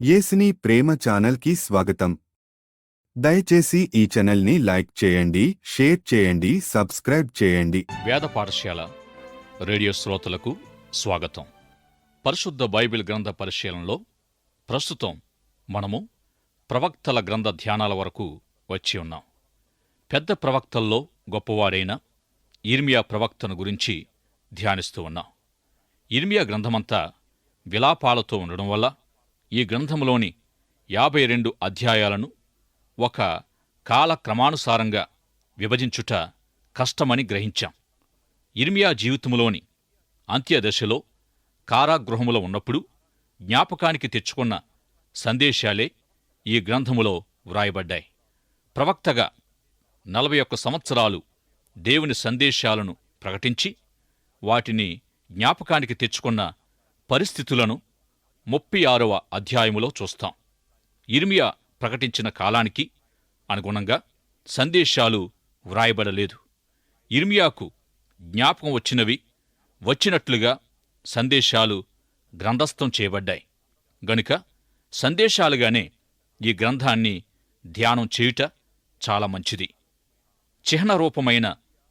యేసుని ప్రేమ ఛానల్కి స్వాగతం. దయచేసి ఈ ఛానల్ని లైక్ చేయండి, షేర్ చేయండి, సబ్స్క్రైబ్ చేయండి. వేద పాఠశాల రేడియో శ్రోతలకు స్వాగతం. పరిశుద్ధ బైబిల్ గ్రంథ పరిశీలనలో ప్రస్తుతం మనము ప్రవక్తల గ్రంథ ధ్యానాల వరకు వచ్చి ఉన్నాం. పెద్ద ప్రవక్తల్లో గొప్పవాడైన యిర్మీయా ప్రవక్తను గురించి ధ్యానిస్తూ ఉన్నాం. యిర్మీయా గ్రంథమంతా విలాపాలతో ఉండడం వల్ల ఈ గ్రంథంలోని 52 అధ్యాయాలను ఒక కాలక్రమానుసారంగా విభజించుట కష్టమని గ్రహించాం. యిర్మీయా జీవితంలోని అంత్యదశలో కారాగృహములో ఉన్నప్పుడు జ్ఞాపకానికి తెచ్చుకున్న సందేశాలే ఈ గ్రంథములో వ్రాయబడ్డాయి. ప్రవక్తగా 41 సంవత్సరాలు దేవుని సందేశాలను ప్రకటించి వాటిని జ్ఞాపకానికి తెచ్చుకున్న పరిస్థితులను 36వ అధ్యాయములో చూస్తాం. యిర్మీయా ప్రకటించిన కాలానికి అనుగుణంగా సందేశాలు వ్రాయబడలేదు. యిర్మీయాకు జ్ఞాపకం వచ్చినట్లుగా సందేశాలు గ్రంథస్థం చేయబడ్డాయి. గనుక సందేశాలుగానే ఈ గ్రంథాన్ని ధ్యానం చేయుట చాలా మంచిది. చిహ్నరూపమైన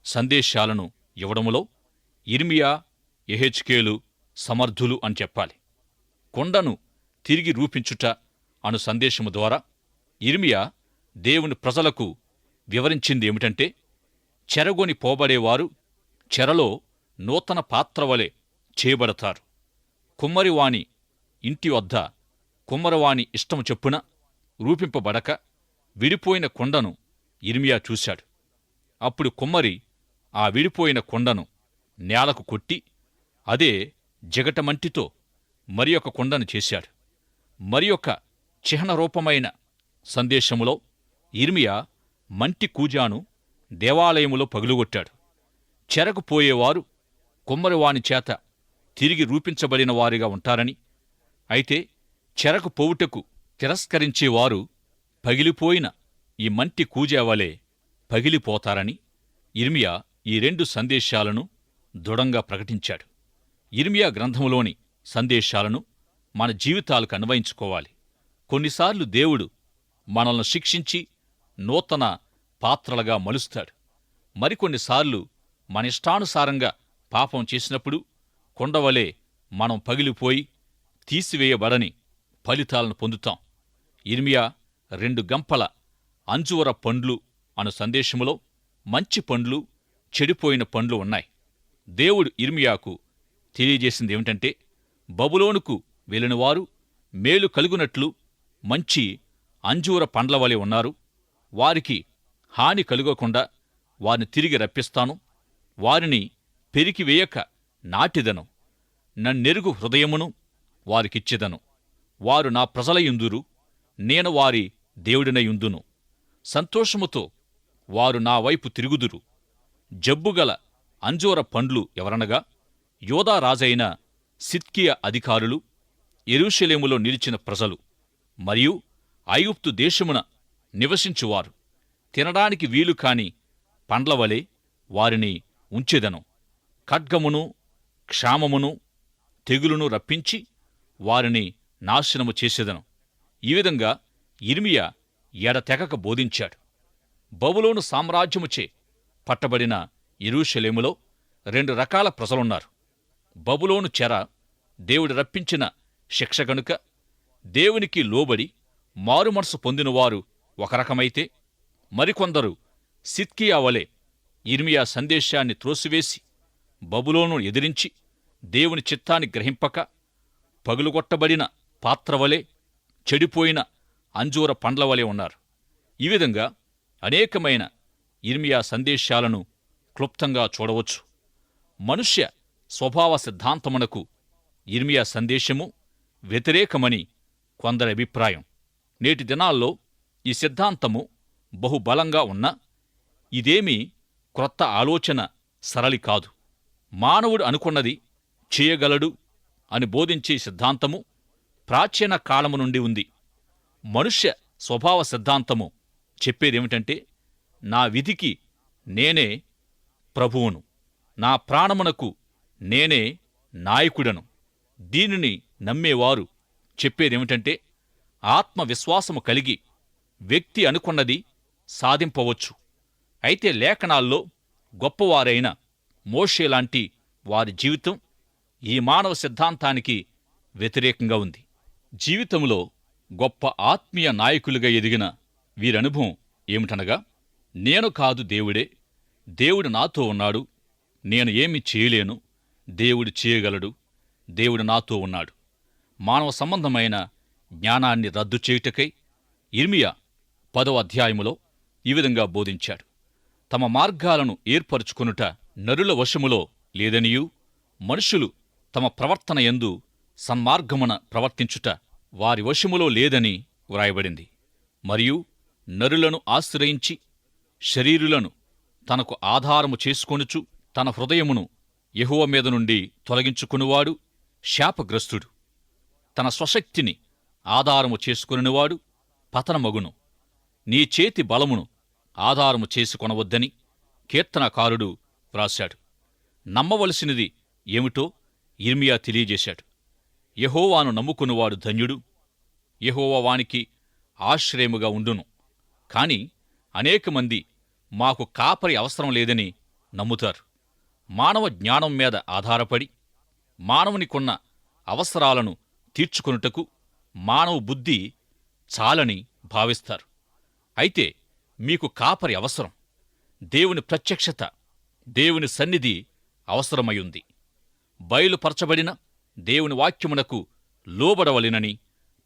సందేశాలను ఇవ్వడములో యిర్మీయా, యెహెజ్కేలు సమర్థులు అని చెప్పాలి. కొండను తిరిగి రూపించుట అను సందేశము ద్వారా యిర్మీయా దేవుని ప్రజలకు వివరించిందేమిటంటే, చెరగొని పోబడేవారు చెరలో నూతన పాత్రవలె చేయబడతారు. కుమ్మరివాని ఇంటి వద్ద కుమ్మరివాని ఇష్టము చొప్పున రూపింపబడక విడిపోయిన కొండను యిర్మీయా చూశాడు. అప్పుడు కుమ్మరి ఆ విడిపోయిన కొండను నేలకు కొట్టి అదే జిగటమంటితో మరి ఒక కొండను చేశాడు. మరి ఒక చిహ్నరూపమైన సందేశములో యిర్మీయా మంటి కూజాను దేవాలయములో పగులుగొట్టాడు. చెరకు పోయేవారు కుమ్మరివాని చేత తిరిగి రూపించబడిన వారిగా ఉంటారని, అయితే చెరకు పోవుటకు తిరస్కరించేవారు పగిలిపోయిన ఈ మంటి కూజావలే పగిలిపోతారని యిర్మీయా ఈ 2 సందేశాలను దృఢంగా ప్రకటించాడు. యిర్మీయా గ్రంథములోని సందేశాలను మన జీవితాలకు అన్వయించుకోవాలి. కొన్నిసార్లు దేవుడు మనల్ని శిక్షించి నూతన పాత్రలుగా మలుస్తాడు. మరికొన్నిసార్లు మన ఇష్టానుసారంగా పాపం చేసినప్పుడు కొండవలే మనం పగిలిపోయి తీసివేయబడని ఫలితాలను పొందుతాం. యిర్మీయా 2 గంపల అంజూర పండ్లు అను సందేశములో మంచి పండ్లు, చెడిపోయిన పండ్లు ఉన్నాయి. దేవుడు యిర్మీయాకు తెలియజేసిందేమిటంటే, బబులోనుకు వెళ్ళినవారు మేలు కలుగునట్లు మంచి అంజూర పండ్లవలె ఉన్నారు. వారికి హాని కలుగకుండా వారిని తిరిగి రప్పిస్తాను. వారిని పెరికివేయక నాటిదను. నన్నెరుగు హృదయమును వారికిచ్చెదను. వారు నా ప్రజలయుందురు, నేను వారి దేవుడినయుందును. సంతోషముతో వారు నా వైపు తిరుగుదురు. జబ్బుగల అంజూర పండ్లు ఎవరనగా, యోదా రాజైన సిద్కియా అధికారులు, యెరూషలేములో నిలిచిన ప్రజలు, మరియు ఐగుప్తు దేశమున నివసించువారు. తినడానికి వీలు కాని పండ్లవలే వారిని ఉంచెదను. ఖడ్గమును, క్షామమును, తెగులును రప్పించి వారిని నాశనము చేసేదను. ఈ విధంగా యిర్మీయా ఎడతెగక బోధించాడు. బబులోను సామ్రాజ్యముచే పట్టబడిన యెరూషలేములో 2 రకాల ప్రజలున్నారు. బబులోను చెర దేవుడు రప్పించిన శిక్ష గనుక దేవునికి లోబడి మారుమనసు పొందినవారు ఒక రకమైతే, మరికొందరు సిద్కియా వలె యిర్మీయా సందేశాన్ని త్రోసివేసి బబులోను ఎదిరించి దేవుని చిత్తాన్ని గ్రహింపక పగులుగొట్టబడిన పాత్రవలే, చెడిపోయిన అంజూర పండ్లవలే ఉన్నారు. ఈ విధంగా అనేకమైన యిర్మీయా సందేశాలను క్లుప్తంగా చూడవచ్చు. మనుష్య స్వభావ సిద్ధాంతమునకు యిర్మీయా సందేశము వ్యతిరేకమని కొందరి అభిప్రాయం. నేటి దినాల్లో ఈ సిద్ధాంతము బహుబలంగా ఉన్నా ఇదేమీ క్రొత్త ఆలోచన సరళి కాదు. మానవుడు అనుకున్నది చేయగలడు అని బోధించే సిద్ధాంతము ప్రాచీన కాలము నుండి ఉంది. మనుష్య స్వభావ సిద్ధాంతము చెప్పేదేమిటంటే, నా విధికి నేనే ప్రభువును, నా ప్రాణమునకు నేనే నాయకుడను. దీనిని నమ్మేవారు చెప్పేదేమిటంటే, ఆత్మవిశ్వాసము కలిగి వ్యక్తి అనుకున్నది సాధింపవచ్చు. అయితే లేఖనాల్లో గొప్పవారైన మోషేలాంటి వారి జీవితం ఈ మానవ సిద్ధాంతానికి వ్యతిరేకంగా ఉంది. జీవితంలో గొప్ప ఆత్మీయ నాయకులుగా ఎదిగిన వీరనుభవం ఏమిటనగా, నేను కాదు దేవుడే, దేవుడు నాతో ఉన్నాడు, నేను ఏమి చేయలేను, దేవుడు చేయగలడు, దేవుడు నాతో ఉన్నాడు. మానవ సంబంధమైన జ్ఞానాన్ని రద్దు చేయుటకై యిర్మీయా 10వ అధ్యాయములో ఈ విధంగా బోధించాడు. తమ మార్గాలను ఏర్పరుచుకొనుట నరుల వశములో లేదనియూ, మనుషులు తమ ప్రవర్తన యందు సన్మార్గమున ప్రవర్తించుట వారి వశములో లేదని వ్రాయబడింది. మరియు నరులను ఆశ్రయించి శరీరులను తనకు ఆధారము చేసుకొనుచు తన హృదయమును యెహోవా మీద నుండి తొలగించుకునివాడు శాపగ్రస్తుడు. తన స్వశక్తిని ఆధారము చేసుకొనివాడు పతనమగును. నీ చేతి బలమును ఆధారము చేసుకొనవద్దని కీర్తనకారుడు వ్రాశాడు. నమ్మవలసినది ఏమిటో యిర్మీయా తెలియజేశాడు. యెహోవాను నమ్ముకునివాడు ధన్యుడు, యెహోవా వానికి ఆశ్రయముగా ఉండును. కాని అనేకమంది మాకు కాపరి అవసరం లేదని నమ్ముతారు. మానవ జ్ఞానం మీద ఆధారపడి మానవునికున్న అవసరాలను తీర్చుకొనుటకు మానవ బుద్ధి చాలని భావిస్తారు. అయితే మీకు కాపరి అవసరం. దేవుని ప్రత్యక్షత, దేవుని సన్నిధి అవసరమయుంది. బయలుపరచబడిన దేవుని వాక్యమునకు లోబడవలెనని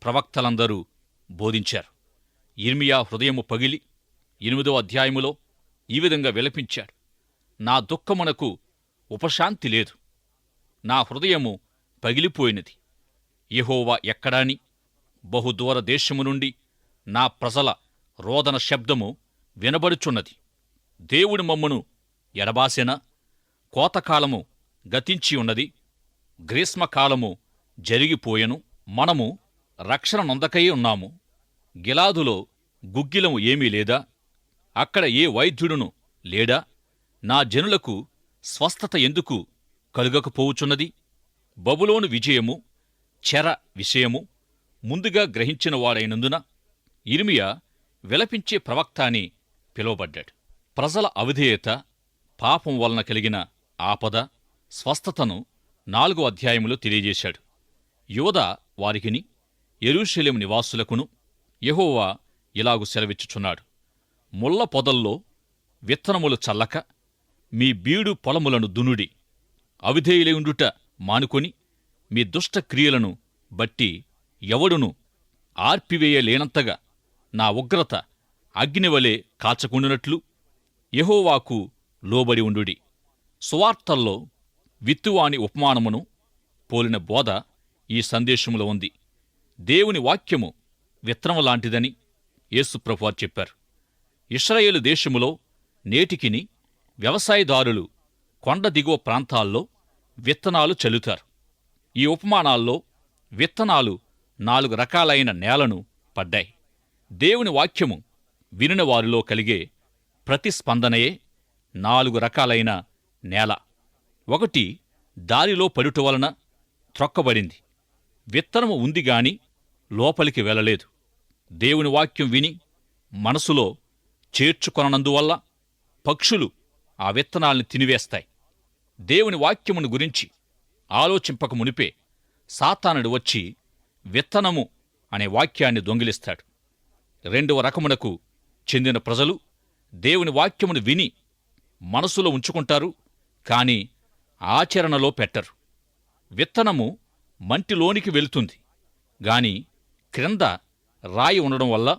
ప్రవక్తలందరూ బోధించారు. యిర్మీయా హృదయము పగిలి 8వ అధ్యాయములో ఈ విధంగా విలపించాడు. నా దుఃఖమునకు ఉపశాంతి లేదు, నా హృదయము పగిలిపోయినది. యెహోవా ఎక్కడాని, బహుదూర దేశము నుండి నా ప్రజల రోదన శబ్దము వినబడుచున్నది. దేవుడు మమ్మును ఎడబాసెనా? కోతకాలము గతించి ఉన్నది, గ్రీష్మకాలము జరిగిపోయెను. మనము రక్షణ నొందకై ఉన్నాము. గిలాదులో గుగ్గిలము ఏమీ లేదా? అక్కడ ఏ వైద్యుడును లేడా? నా జనులకు స్వస్థత ఎందుకు కలుగకపోవుచున్నది? బబులోను విజయము, చెర విషయము ముందుగా గ్రహించిన వాడైనందున యిర్మీయా విలపించే ప్రవక్త అని పిలువబడ్డాడు. ప్రజల అవిధేయత, పాపం వలన కలిగిన ఆపద, స్వస్థతను 4వ అధ్యాయములో తెలియజేశాడు. యూదా వారికిని యెరూషలేము నివాసులకును యెహోవా ఇలాగు సెలవిచ్చుచున్నాడు. ముళ్ళ పొదల్లో విత్తనములు చల్లక మీ బీడు పొలములను దునుడి. అవిధేయులైయుండుట మానుకొని మీ దుష్ట క్రియలను బట్టి ఎవడును ఆర్పివేయలేనంతగా నా ఉగ్రత అగ్నివలే కాచకుండునట్లు యెహోవాకు లోబడి ఉండుడి. సువార్తల్లో విత్తువాని ఉపమానమును పోలిన బోధ ఈ సందేశములో ఉంది. దేవుని వాక్యము విత్తనము లాంటిదని యేసుప్రభువారు చెప్పారు. ఇశ్రాయేలు దేశములో నేటికిని వ్యవసాయదారులు కొండ దిగువ ప్రాంతాల్లో విత్తనాలు చల్లుతారు. ఈ ఉపమానాల్లో విత్తనాలు 4 రకాలైన నేలను పడ్డాయి. దేవుని వాక్యము వినిన వారిలో కలిగే ప్రతిస్పందనయే 4 రకాలైన నేల. 1 దారిలో పడుట వలన త్రొక్కబడింది. విత్తనము ఉందిగాని లోపలికి వెళ్ళలేదు. దేవుని వాక్యం విని మనసులో చేర్చుకొనందువల్ల పక్షులు ఆ విత్తనాల్ని తినివేస్తాయి. దేవుని వాక్యమును గురించి ఆలోచింపక మునిపే సాతానుడు వచ్చి విత్తనము అనే వాక్యాన్ని దొంగిలిస్తాడు. 2వ రకమునకు చెందిన ప్రజలు దేవుని వాక్యమును విని మనసులో ఉంచుకుంటారు, కాని ఆచరణలో పెట్టరు. విత్తనము మంటిలోనికి వెళుతుంది గాని క్రింద రాయి ఉండడం వల్ల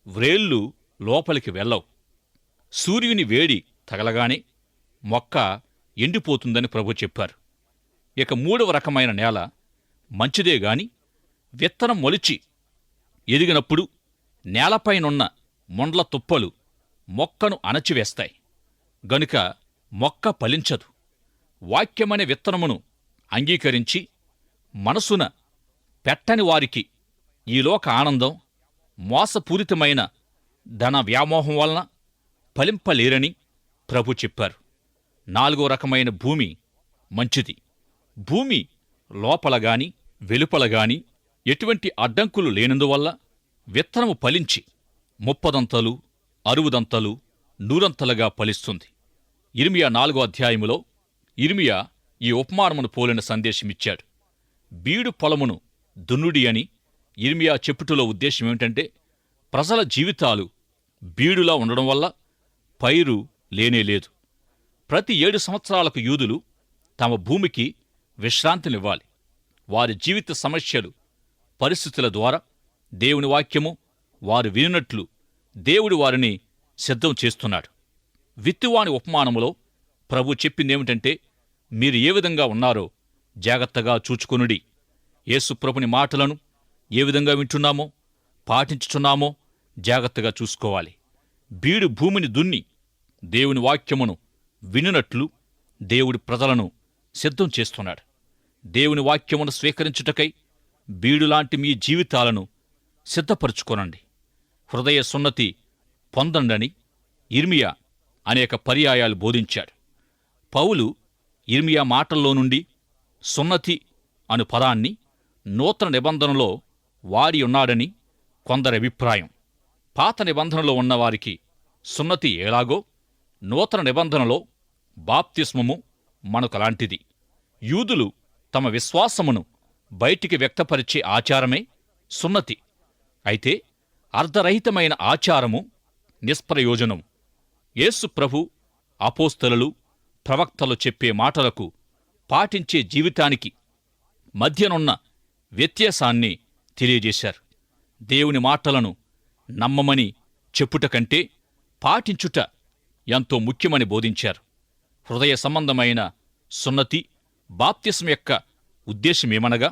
వ్రేళ్లు లోపలికి వెళ్ళవు. సూర్యుని వేడి తగలగానే మొక్క ఎండిపోతుందని ప్రభు చెప్పారు. ఇక 3వ రకమైన నేల మంచిదే గాని విత్తనం మొలిచి ఎదిగినప్పుడు నేలపైనున్న మొండ్ల తుప్పలు మొక్కను అణచివేస్తాయి. గనుక మొక్క ఫలించదు. వాక్యమనే విత్తనమును అంగీకరించి మనసున పెట్టని వారికి ఈలోక ఆనందం, మోసపూరితమైన ధన వ్యామోహం వలన ఫలింపలేరని ప్రభు చెప్పారు. 4వ రకమైన భూమి మంచిది. భూమి లోపలగాని వెలుపలగాని ఎటువంటి అడ్డంకులు లేనందువల్ల విత్తనము ఫలించి 30దంతలు 60దంతలు 100ంతలుగా ఫలిస్తుంది. యిర్మీయా 4వ అధ్యాయములో యిర్మీయా ఈ ఉపమానమును పోలిన సందేశమిచ్చాడు. బీడు పొలమును దున్నుడి అని యిర్మీయా చెప్పుటలో ఉద్దేశం ఏమిటంటే, ప్రజల జీవితాలు బీడులా ఉండడం వల్ల పైరు లేనేలేదు. ప్రతి 7 సంవత్సరాలకు యూదులు తమ భూమికి విశ్రాంతినివ్వాలి. వారి జీవిత సమస్యలు, పరిస్థితుల ద్వారా దేవుని వాక్యము వారు వినినట్లు దేవుడు వారిని సిద్ధం చేస్తున్నాడు. విత్తువాని ఉపమానములో ప్రభు చెప్పిందేమిటంటే, మీరు ఏ విధంగా ఉన్నారో జాగ్రత్తగా చూచుకొనుడి. యేసు ప్రభుని మాటలను ఏ విధంగా వింటున్నామో, పాటించుచున్నామో జాగ్రత్తగా చూసుకోవాలి. బీడు భూమిని దున్ని దేవుని వాక్యమును వినునట్లు దేవుడి ప్రజలను సిద్ధం చేస్తున్నాడు. దేవుని వాక్యమును స్వీకరించుటకై బీడులాంటి మీ జీవితాలను సిద్ధపరుచుకొనండి. హృదయ సున్నతి పొందండని యిర్మీయా అనేక పర్యాయాలు బోధించాడు. పౌలు యిర్మీయా మాటల్లో నుండి సున్నతి అను పదాన్ని నూతన నిబంధనలో వాడి ఉన్నాడని కొందరి అభిప్రాయం. పాత నిబంధనలో ఉన్నవారికి సున్నతి ఎలాగో నూతన నిబంధనలో బాప్తిస్మము మనకలాంటిది. యూదులు తమ విశ్వాసమును బయటికి వ్యక్తపరిచే ఆచారమే సున్నతి. అయితే అర్ధరహితమైన ఆచారము నిష్ప్రయోజనము. యేసు ప్రభు అపోస్తలులు ప్రవక్తలు చెప్పే మాటలకు పాటించే జీవితానికి మధ్యనున్న వ్యత్యాసాన్ని తెలియజేశారు. దేవుని మాటలను నమ్మమని చెప్పుట కంటే పాటించుట ఎంతో ముఖ్యమని బోధించారు. హృదయ సంబంధమైన సున్నతి బాప్తిస్మ యొక్క ఉద్దేశమేమనగా,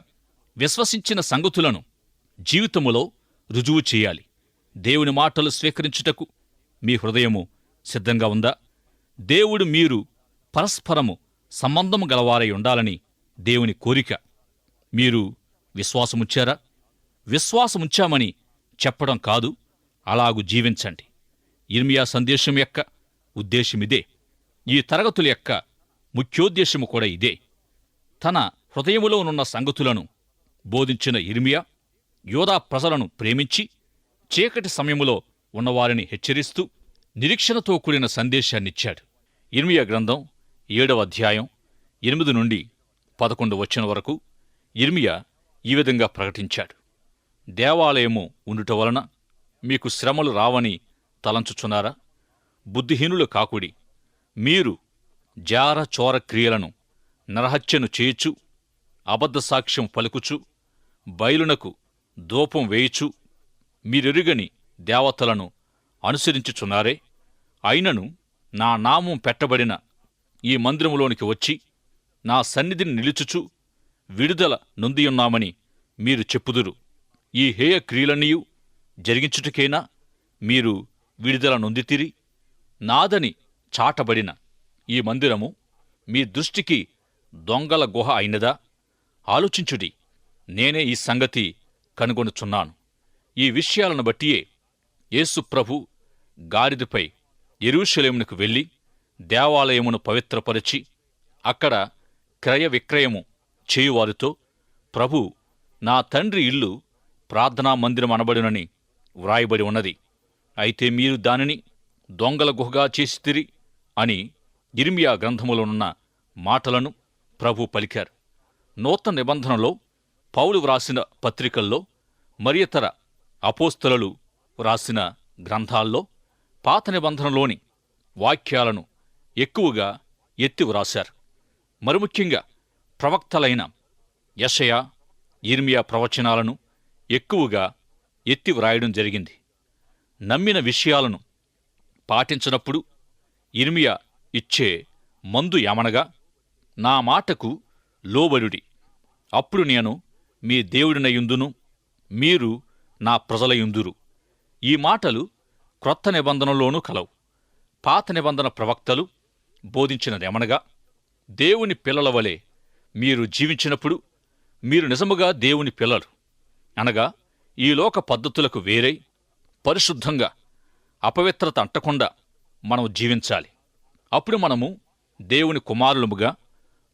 విశ్వసించిన సంగతులను జీవితములో రుజువు చేయాలి. దేవుని మాటలు స్వీకరించుటకు మీ హృదయము సిద్ధంగా ఉందా? దేవుడు మీరు పరస్పరము సంబంధము గలవారై ఉండాలని దేవుని కోరిక. మీరు విశ్వాసముంచారా? విశ్వాసముంచామని చెప్పడం కాదు, అలాగు జీవించండి. యిర్మీయా సందేశం యొక్క ఉద్దేశమిదే. ఈ తరగతుల యొక్క ముఖ్యోద్దేశము కూడా ఇదే. తన హృదయములోనున్న సంగతులను బోధించిన యిర్మీయా యూదా ప్రజలను ప్రేమించి చీకటి సమయములో ఉన్నవారిని హెచ్చరిస్తూ నిరీక్షణతో కూడిన సందేశాన్నిచ్చాడు. యిర్మీయా గ్రంథం 7వ అధ్యాయం 8 నుండి 11 వచనం వరకు యిర్మీయా ఈ విధంగా ప్రకటించాడు. దేవాలయము ఉండుట వలన మీకు శ్రమలు రావని తలంచుచున్నారా? బుద్ధిహీనులు కాకుడి. మీరు జార చోర క్రియలను, నరహత్యను చేయుచు, అబద్ధ సాక్ష్యం పలుకుచు, బయలునకు ధూపం వేయుచు, మీరెరుగని దేవతలను అనుసరించుచున్నారే. అయినను నా నామం పెట్టబడిన ఈ మందిరములోనికి వచ్చి నా సన్నిధిని నిలుచుచు విడుదల నొందియున్నామని మీరు చెప్పుదురు. ఈ హేయ క్రియలన్నీయు జరిగించుటకేనా మీరు విడుదల నొందితిరి? నాదని చాటబడిన ఈ మందిరము మీ దృష్టికి దొంగల గుహ అయినదా? ఆలోచించుడి. నేనే ఈ సంగతి కనుగొనుచున్నాను. ఈ విషయాలను బట్టియే యేసు ప్రభు గాడిదపై యెరూషలేమునకు వెళ్లి దేవాలయమును పవిత్రపరచి అక్కడ క్రయ విక్రయము చేయువారితో, ప్రభు, నా తండ్రి ఇల్లు ప్రార్థనా మందిరం అనబడునని వ్రాయబడి ఉన్నది. అయితే మీరు దానిని దొంగల గుహగా చేసితిరి అని యిర్మీయా గ్రంథములోనున్న మాటలను ప్రభు పలికారు. నూతన నిబంధనలో పౌలు వ్రాసిన పత్రికల్లో, మరి ఇతర అపోస్తలులు వ్రాసిన గ్రంథాల్లో పాత నిబంధనలోని వాక్యాలను ఎక్కువగా ఎత్తి వ్రాశారు. మరిముఖ్యంగా ప్రవక్తలైన యెషయా, యిర్మీయా ప్రవచనాలను ఎక్కువగా ఎత్తి వ్రాయడం జరిగింది. నమ్మిన విషయాలను పాటించినప్పుడు యిర్మీయా ఇచ్చే మందు ఏమనగా, నా మాటకు లోబడుడి, అప్పుడు నేను మీ దేవుడినయుందును, మీరు నా ప్రజలయుందురు. ఈ మాటలు క్రొత్త నిబంధనలోనూ కలవు. పాత నిబంధన ప్రవక్తలు బోధించినదేమనగా, దేవుని పిల్లల వలె మీరు జీవించినప్పుడు మీరు నిజముగా దేవుని పిల్లలు, అనగా ఈ లోక పద్ధతులకు వేరై పరిశుద్ధంగా అపవిత్రత అంటకుండా మనం జీవించాలి. అప్పుడు మనము దేవుని కుమారులముగా,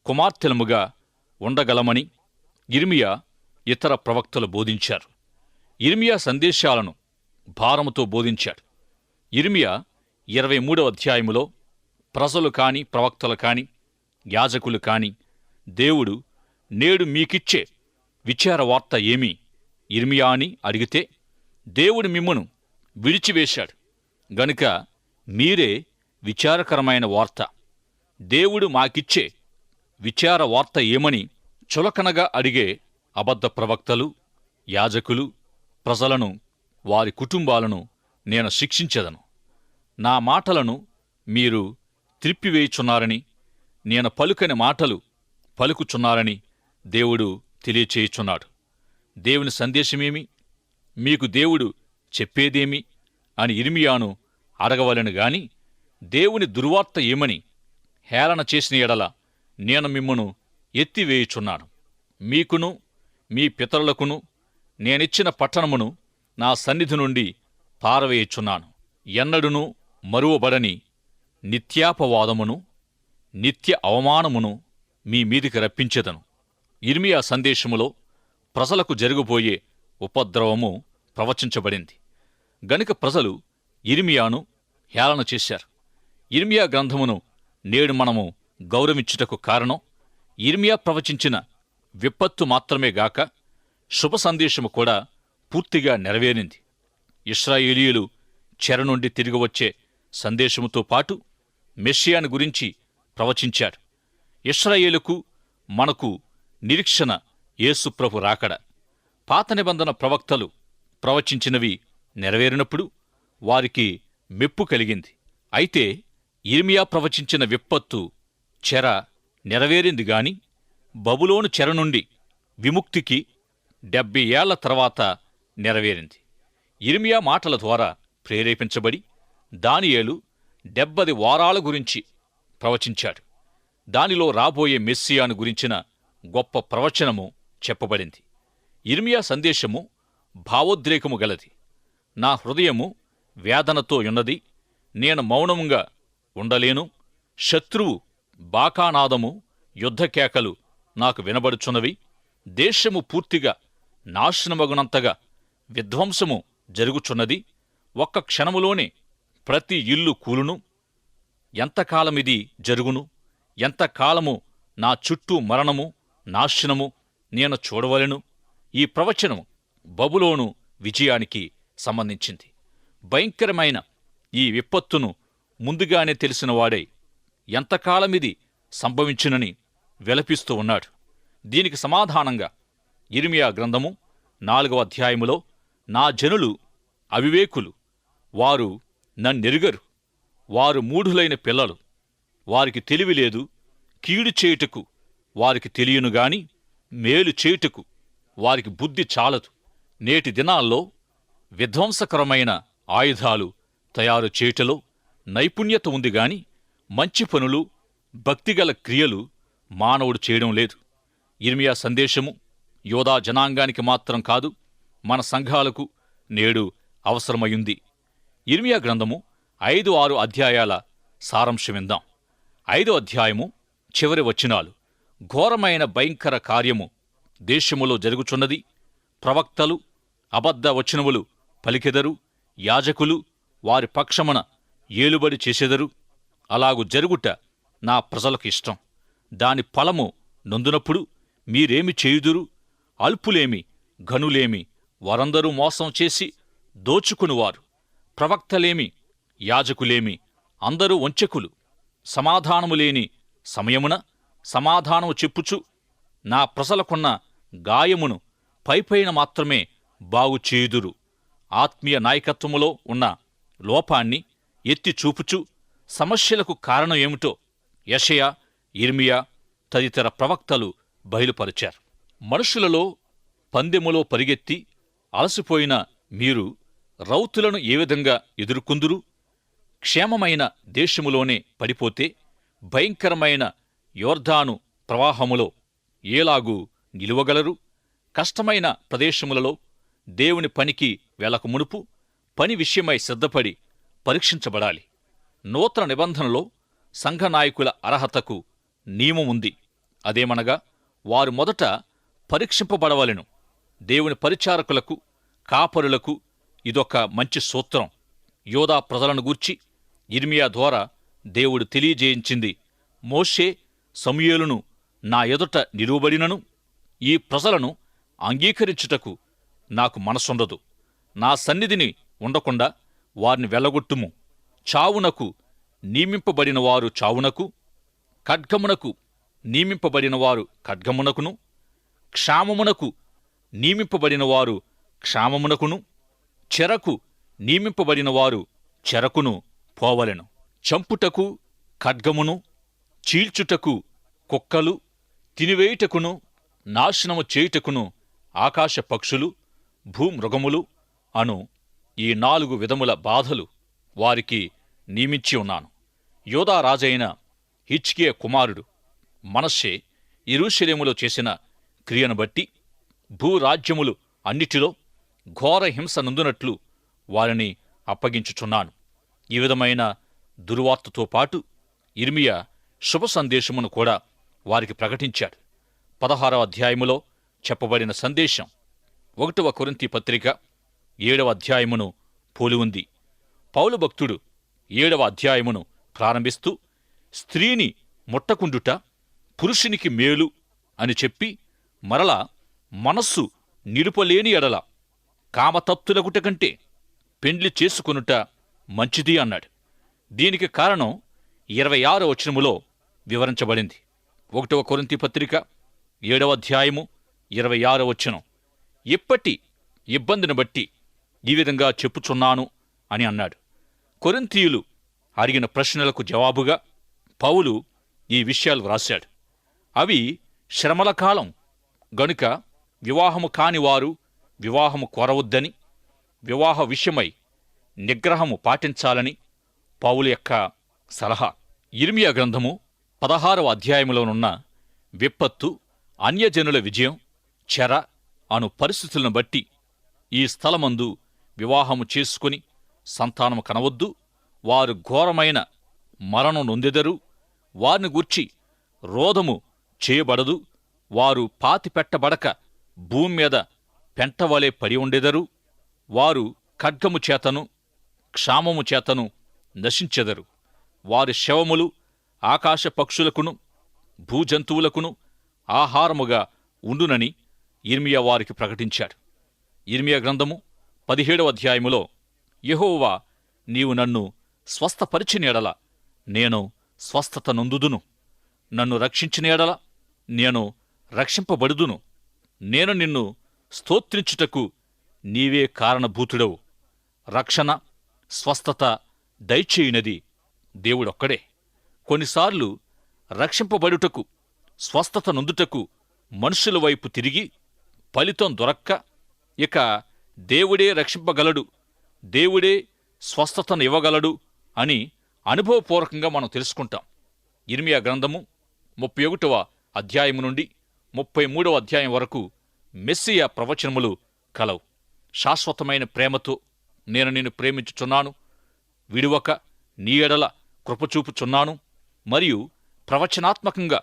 కుమార్తెలముగా ఉండగలమని యిర్మీయా ఇతర ప్రవక్తలు బోధించారు. యిర్మీయా సందేశాలను భారముతో బోధించాడు. యిర్మీయా 23వ అధ్యాయములో ప్రజలు కాని, ప్రవక్తలు కాని, యాజకులు కాని, దేవుడు నేడు మీకిచ్చే విచార వార్త ఏమి యిర్మీయా అని అడిగితే, దేవుడు మిమ్మును విడిచివేశాడు గనుక మీరే విచారకరమైన వార్త, దేవుడు మాకిచ్చే విచార వార్త ఏమని చులకనగా అడిగే అబద్ధ ప్రవక్తలు, యాజకులు, ప్రజలను, వారి కుటుంబాలను నేను శిక్షించెదను. నా మాటలను మీరు త్రిప్పివేయుచున్నారని, నేను పలుకని మాటలు పలుకుచున్నారని దేవుడు తెలియచేయుచున్నాడు. దేవుని సందేశమేమి, మీకు దేవుడు చెప్పేదేమి అని యిర్మీయాను అడగవలెను గాని, దేవుని దుర్వార్త ఏమని హేళన చేసిన ఎడల నేను మిమ్మును ఎత్తివేయుచున్నాను. మీకును మీ పితరులకును నేనిచ్చిన పట్టణమును నా సన్నిధి నుండి పారవేయుచున్నాను. ఎన్నడునూ మరువబడని నిత్యాపవాదమును, నిత్య అవమానమును మీ మీదికి రప్పించెదను. యిర్మీయా సందేశములో ప్రజలకు జరగబోయే ఉపద్రవము ప్రవచించబడింది గనుక ప్రజలు యిర్మీయాను హేళన చేశారు. యిర్మీయా గ్రంథమును నేడు మనము గౌరవించుటకు కారణం, యిర్మీయా ప్రవచించిన విపత్తు మాత్రమే గాక శుభ సందేశము కూడా పూర్తిగా నెరవేరింది. ఇశ్రాయేలీయులు చెర నుండి తిరిగి వచ్చే సందేశముతో పాటు మెస్సియాను గురించి ప్రవచించాడు. ఇశ్రాయేలుకు మనకు నిరీక్షణ యేసు ప్రభు రాకడ. పాత నిబంధన ప్రవక్తలు ప్రవచించినవి నెరవేరినప్పుడు వారికి మెప్పు కలిగింది. అయితే యిర్మీయా ప్రవచించిన విపత్తు చెర నెరవేరింది గాని బబులోను చెర నుండి విముక్తికి 70 ఏళ్ల తర్వాత నెరవేరింది. యిర్మీయా మాటల ద్వారా ప్రేరేపించబడి దానియేలు 70 వారాల గురించి ప్రవచించాడు. దానిలో రాబోయే మెస్సియాను గురించిన గొప్ప ప్రవచనము చెప్పబడింది. యిర్మీయా సందేశము భావోద్రేకము గలది. నా హృదయము వేదనతో యున్నది, నేను మౌనముగా ఉండలేను. శత్రువు బాకానాదము, యుద్ధకేకలు నాకు వినబడుచున్నవి. దేశము పూర్తిగా నాశనమగునంతగా విధ్వంసము జరుగుచున్నది. ఒక్క క్షణములోనే ప్రతి ఇల్లు కూలును. ఎంతకాలమిది జరుగును? ఎంతకాలము నా చుట్టూ మరణము, నాశనము నేను చూడవలెను? ఈ ప్రవచనం బబులోను విజయానికి సంబంధించింది. భయంకరమైన ఈ విపత్తును ముందుగానే తెలిసినవాడై ఎంతకాలమిది సంభవించునని విలపిస్తూ ఉన్నాడు. దీనికి సమాధానంగా యిర్మీయా గ్రంథము 4వ అధ్యాయములో, నా జనులు అవివేకులు, వారు నన్నెరుగరు, వారు మూఢులైన పిల్లలు, వారికి తెలివి లేదు. కీడు చేయుటకు వారికి తెలియను గాని మేలు చేయుటకు వారికి బుద్ధి చాలదు. నేటి దినాల్లో విధ్వంసకరమైన ఆయుధాలు తయారు చేయుటలో నైపుణ్యత ఉంది గాని మంచి పనులు, భక్తిగల క్రియలు మానవుడు చేయడం లేదు. యిర్మీయా సందేశము యోధా జనాంగానికి మాత్రం కాదు, మన సంఘాలకు నేడు అవసరమయ్యుంది. యిర్మీయా గ్రంథము 5-6 అధ్యాయాల సారాంశం విందాం. 5వ అధ్యాయము చివరి వచనాలు. ఘోరమైన భయంకర కార్యము దేశములో జరుగుచున్నది. ప్రవక్తలు అబద్ధ వచనములు పలికెదరు. యాజకులు వారి పక్షమున ఏలుబడి చేసెదరు. అలాగు జరుగుట నా ప్రజలకు ఇష్టం. దాని ఫలము నొందునప్పుడు మీరేమి చేయుదురు? అల్పులేమి, ఘనులేమి, వారందరూ మోసం చేసి దోచుకునివారు. ప్రవక్తలేమి, యాజకులేమి, అందరూ వంచకులు. సమాధానము లేని సమయమున సమాధానము చెప్పుచు నా ప్రజలకున్న గాయమును పైపైన మాత్రమే బాగు చేయుదురు. ఆత్మీయ నాయకత్వములో ఉన్న లోపాన్ని ఎత్తి చూపుచు సమస్యలకు కారణం ఏమిటో యెషయా, యిర్మీయా తదితర ప్రవక్తలు బయలుపరిచారు. మనుషులలో పందెములో పరిగెత్తి అలసిపోయిన మీరు రౌతులను ఏ విధంగా ఎదుర్కొందురు? క్షేమమైన దేశములోనే పడిపోతే భయంకరమైన యోర్దాను ప్రవాహములో ఏలాగు నిలువగలరు? కష్టమైన ప్రదేశములలో దేవుని పనికి వెళ్లక మునుపు పని విషయమై సిద్ధపడి పరీక్షించబడాలి. నూతన నిబంధనలో సంఘనాయకుల అర్హతకు నియమముంది. అదేమనగా వారు మొదట పరీక్షింపబడవలెను. దేవుని పరిచారకులకు కాపరులకు ఇదొక మంచి సూత్రం. యోధా ప్రజలను గూర్చి యిర్మీయా ద్వారా దేవుడు తెలియజేయించింది. మోషే సమూయేలును నా ఎదుట నిలువబడినను ఈ ప్రజలను అంగీకరించుటకు నాకు మనసుండదు. నా సన్నిధిని ఉండకుండా వారిని వెళ్ళగొట్టుము. చావునకు నియమింపబడినవారు చావునకు, ఖడ్గమునకు నియమింపబడినవారు ఖడ్గమునకును, క్షామమునకు నియమింపబడినవారు క్షామమునకును, చెరకు నియమింపబడినవారు చెరకును పోవలెను. చంపుటకు ఖడ్గమును, చీల్చుటకు కుక్కలు, తినివేయుటకును నాశనము చేయుటకును ఆకాశ పక్షులు, భూమృగములు అను ఈ 4 విధముల బాధలు వారికి నియమించి ఉన్నాను. యోధా రాజైన హిజ్కియా కుమారుడు మనష్షే యెరూషలేములో చేసిన క్రియను బట్టి భూరాజ్యములు అన్నిటిలో ఘోర హింస నొందునట్లు వారిని అప్పగించుచున్నాను. ఈ విధమైన దుర్వార్తతో పాటు యిర్మీయా శుభ సందేశమును కూడా వారికి ప్రకటించాడు. 16వ అధ్యాయములో చెప్పబడిన సందేశం 1వ కొరింథీ పత్రిక 7వ అధ్యాయమును పోలి ఉంది. పౌలు భక్తుడు 7వ అధ్యాయమును ప్రారంభిస్తూ స్త్రీని ముట్టకుండుట పురుషునికి మేలు అని చెప్పి మరలా మనస్సు నిలుపలేని ఎడల కామతప్తులగుట కంటే పెండ్లి చేసుకొనుట మంచిది అన్నాడు. దీనికి కారణం 26వ వచనములో వివరించబడింది. 1వ కొరింథీ పత్రిక 7వ అధ్యాయము 26వ వచనం. ఇప్పటి ఇబ్బందిని బట్టి ఈ విధంగా చెప్పుచున్నాను అని అన్నాడు. కొరింథీయులు అడిగిన ప్రశ్నలకు జవాబుగా పౌలు ఈ విషయాలు వ్రాశాడు. అవి శ్రమల కాలం గనుక వివాహము కానివారు వివాహము కోరవద్దని, వివాహ విషయమై నిగ్రహము పాటించాలని పౌలు యొక్క సలహా. యిర్మీయా గ్రంథము 16వ అధ్యాయములోనున్న విపత్తు, అన్యజనుల విజయం, చెర అను పరిస్థితులను బట్టి ఈ స్థలమందు వివాహము చేసుకుని సంతానము కనవద్దు, వారు ఘోరమైన మరణం నొందెదరు, వారిని గూర్చి రోధము చేయబడదు, వారు పాతిపెట్టబడక భూమి మీద పెంటవలే పడి ఉండెదరు, వారు ఖడ్గము చేతను క్షామము చేతను నశించెదరు, వారి శవములు ఆకాశ పక్షులకును భూజంతువులకును ఆహారముగా ఉండునని యిర్మీయా వారికి ప్రకటించాడు. యిర్మీయా గ్రంథము 17వ అధ్యాయములో యెహోవా నీవు నన్ను స్వస్థపరిచిన ఎడల నేను స్వస్థత నొందుదును, నన్ను రక్షించిన ఎడల నేను రక్షింపబడుదును, నేను నిన్ను స్తోత్రించుటకు నీవే కారణభూతుడవు, రక్షణ స్వస్థత దయచేయునది దేవుడొక్కడే. కొన్నిసార్లు రక్షింపబడుటకు స్వస్థత నొందుటకు మనుషుల వైపు తిరిగి ఫలితం దొరక్క ఇక దేవుడే రక్షింపగలడు, దేవుడే స్వస్థతను ఇవ్వగలడు అని అనుభవపూర్వకంగా మనం తెలుసుకుంటాం. యిర్మీయా గ్రంథము 31వ అధ్యాయము నుండి 33వ అధ్యాయం వరకు మెస్సియా ప్రవచనములు కలవు. శాశ్వతమైన ప్రేమతో నేను నిన్ను ప్రేమించుచున్నాను, విడువక నీ ఎడల కృపచూపుచున్నాను మరియు ప్రవచనాత్మకంగా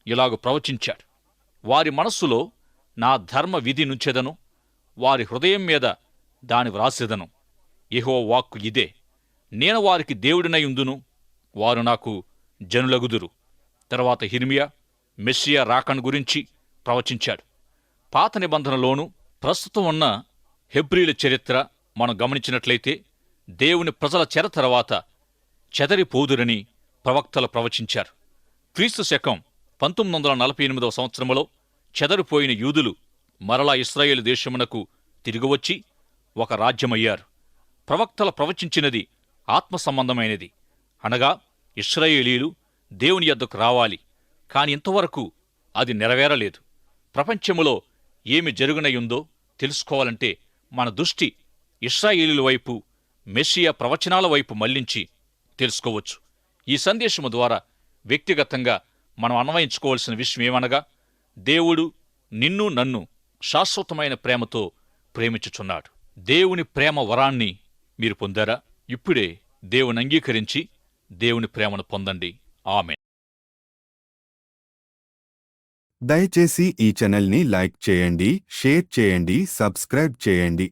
ఇలాగు ప్రవచించాడు. వారి మనస్సులో నా ధర్మ విధి నుంచెదను, వారి హృదయం మీద దాని వ్రాసెదను. యెహోవా వాక్కు ఇదే, నేను వారికి దేవుడినయుందును, వారు నాకు జనులగుదురు. తర్వాత యిర్మీయా మెస్సియా రాకను గురించి ప్రవచించాడు. పాత నిబంధనలోనూ ప్రస్తుతం ఉన్న హెబ్రీల చరిత్ర మనం గమనించినట్లయితే దేవుని ప్రజల చెర తర్వాత చెదరిపోదురని ప్రవక్తలు ప్రవచించారు. క్రీస్తు శకం 1948వ సంవత్సరములో చెదరిపోయిన యూదులు మరలా ఇశ్రాయేలు దేశమునకు తిరిగివచ్చి ఒక రాజ్యమయ్యారు. ప్రవక్తల ప్రవచించినది ఆత్మ సంబంధమైనది, అనగా ఇశ్రాయేలీలు దేవుని యొద్దకు రావాలి. కాని ఇంతవరకు అది నెరవేరలేదు. ప్రపంచములో ఏమి జరుగునయుందో తెలుసుకోవాలంటే మన దృష్టి ఇశ్రాయేలీల వైపు, మెస్సియా ప్రవచనాల వైపు మళ్లించి తెలుసుకోవచ్చు. ఈ సందేశము ద్వారా వ్యక్తిగతంగా మనం అన్వయించుకోవాల్సిన విషయం ఏమనగా, దేవుడు నిన్ను నన్ను శాశ్వతమైన ప్రేమతో ప్రేమించుచున్నాడు. దేవుని ప్రేమ వరాన్ని మీరు పొందారా? ఇప్పుడే దేవుని అంగీకరించి దేవుని ప్రేమను పొందండి. ఆమేన్. దయచేసి ఈ ఛానల్ని లైక్ చేయండి, షేర్ చేయండి, సబ్స్క్రైబ్ చేయండి.